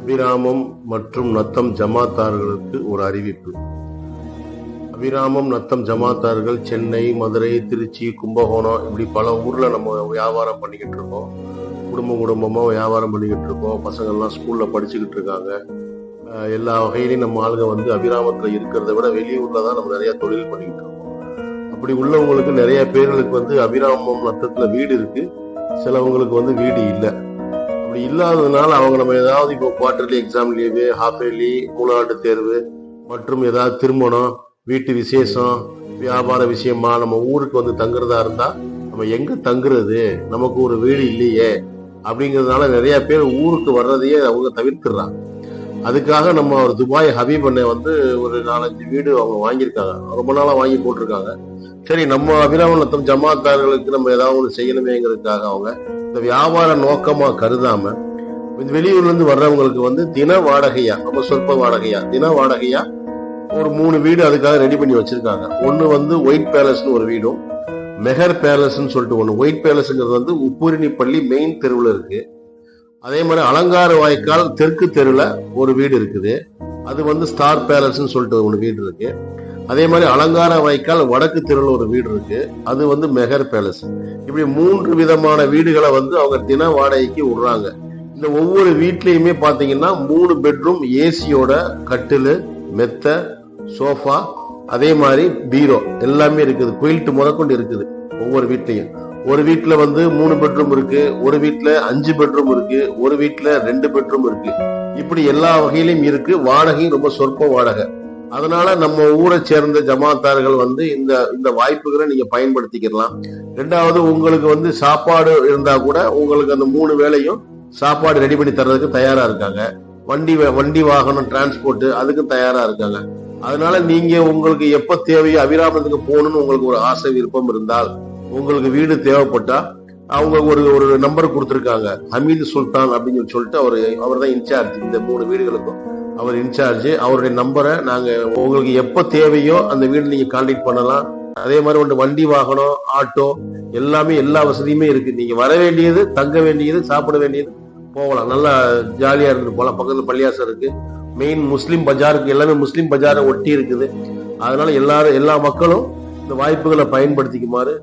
அபிராமம் மற்றும் நத்தம் ஜமாத்தார்களுக்கு ஒரு அறிவிப்பு. அபிராமம் நத்தம் ஜமாத்தார்கள் சென்னை, மதுரை, திருச்சி, கும்பகோணம் இப்படி பல ஊர்ல நம்ம வியாபாரம் பண்ணிக்கிட்டு இருக்கோம். குடும்பமா வியாபாரம் பண்ணிக்கிட்டு இருக்கோம். பசங்கள்லாம் ஸ்கூல்ல படிச்சுக்கிட்டு இருக்காங்க. எல்லா வகையிலையும் நம்ம ஆளுங்க அபிராமத்துல இருக்கிறத விட வெளியூர்ல தான் நம்ம நிறைய தொழில் பண்ணிக்கிட்டு இருக்கோம். அப்படி உள்ளவங்களுக்கு நிறைய பேர்களுக்கு அபிராமம் நத்தத்துல வீடு இருக்கு, சிலவங்களுக்கு வீடு இல்லை. அப்படி இல்லாததுனால அவங்க நம்ம ஏதாவது இப்போ quarterly exam leave, half yearly, மூணாண்டு தேர்வு மற்றும் ஏதாவது திருமணம், வீட்டு விசேஷம், வியாபார விஷயமா நம்ம ஊருக்கு தங்குறதா இருந்தா நம்ம எங்க தங்குறது, நமக்கு ஒரு வீடு இல்லையே அப்படிங்கிறதுனால நிறைய பேர் ஊருக்கு வர்றதையே அவங்க தவிர்த்துறாங்க. அதுக்காக நம்ம ஒரு துபாய் ஹபீப் அண்ணே ஒரு 4-5 வீடு அவங்க வாங்கியிருக்காங்க, ரொம்ப நாளா வாங்கி போட்டிருக்காங்க. சரி, நம்ம அபிராம நத்தம் ஜமாத்தார்களுக்கு நம்ம ஏதாவது ஒன்று செய்யணுமேங்கிறதுக்காக அவங்க இந்த வியாபார நோக்கமா கருதாம வெளியூர்ல இருந்து வர்றவங்களுக்கு தின வாடகையா, ரொம்ப சொற்ப வாடகையா, தின வாடகையா ஒரு 3 வீடு அதுக்காக ரெடி பண்ணி வச்சிருக்காங்க. ஒண்ணு ஒயிட் பேலஸ்னு ஒரு வீடும், மெஹர் பேலஸ்ன்னு சொல்லிட்டு ஒண்ணு. ஒயிட் பேலஸ்ங்கிறது உப்பூரினிப்பள்ளி மெயின் தெருவுல இருக்கு. அதே மாதிரி அலங்கார வாய்க்கால் தெற்கு தெருவுல ஒரு வீடு இருக்குது, அது ஸ்டார் பேலஸ்ன்னு சொல்லிட்டு ஒன்று வீடு இருக்கு. அதே மாதிரி அலங்கார வாய்க்கால் வடக்கு தெருவில் ஒரு வீடு இருக்கு, அது மெஹர் பேலஸ். இப்படி 3 விதமான வீடுகளை அவங்க தின வாடகைக்கு விடுறாங்க. இந்த ஒவ்வொரு வீட்லயுமே பாத்தீங்கன்னா 3 பெட்ரூம், ஏசியோட, கட்டிலு, மெத்த, சோஃபா, அதே மாதிரி பீரோ எல்லாமே இருக்குது. குயில்ட் முதற்கொண்டு இருக்குது ஒவ்வொரு வீட்லயும். ஒரு வீட்டுல 3 பெட்ரூம் இருக்கு, ஒரு வீட்டுல 5 பெட்ரூம் இருக்கு, ஒரு வீட்டுல 2 பெட்ரூம் இருக்கு. இப்படி எல்லா வகையிலும் இருக்கு. வாடகையும் ரொம்ப சொற்ப வாடகை. அதனால நம்ம ஊரை சேர்ந்த ஜமாத்தார்கள் இந்த வாய்ப்புகளை நீங்க பயன்படுத்திக்கலாம். ரெண்டாவது, உங்களுக்கு சாப்பாடு இருந்தா கூட உங்களுக்கு அந்த 3 வேளையும் சாப்பாடு ரெடி பண்ணி தர்றதுக்கு தயாரா இருக்காங்க. வண்டி வாகனம் டிரான்ஸ்போர்ட் அதுக்கும் தயாரா இருக்காங்க. அதனால நீங்க உங்களுக்கு எப்ப தேவையோ அபிராமத்துக்கு போகணும்னு உங்களுக்கு ஒரு ஆசை, விருப்பம் இருந்தால், உங்களுக்கு வீடு தேவைப்பட்டா அவங்க ஒரு நம்பர் கொடுத்துருக்காங்க. ஹமீது சுல்தான் அப்படின்னு சொல்லிட்டு அவர் தான் இன்சார்ஜ் இந்த 3 வீடுகளுக்கும். அவர் இன்சார்ஜ். அவருடைய நம்பரை நாங்க உங்களுக்கு எப்ப தேவையோ அந்த வீடு நீங்க கான்டாக்ட் பண்ணலாம். அதே மாதிரி வண்டி வாகனம், ஆட்டோ எல்லாமே, எல்லா வசதியுமே இருக்கு. நீங்க வர வேண்டியது, தங்க வேண்டியது, சாப்பிட வேண்டியது, போகலாம். நல்லா ஜாலியா இருந்துட்டு போகலாம். பக்கத்துல பள்ளியாசம் இருக்கு. மெயின் முஸ்லீம் பஜாருக்கு எல்லாமே முஸ்லீம் பஜாரை ஒட்டி இருக்குது. அதனால எல்லா மக்களும் இந்த வாய்ப்புகளை பயன்படுத்திக்குமாறு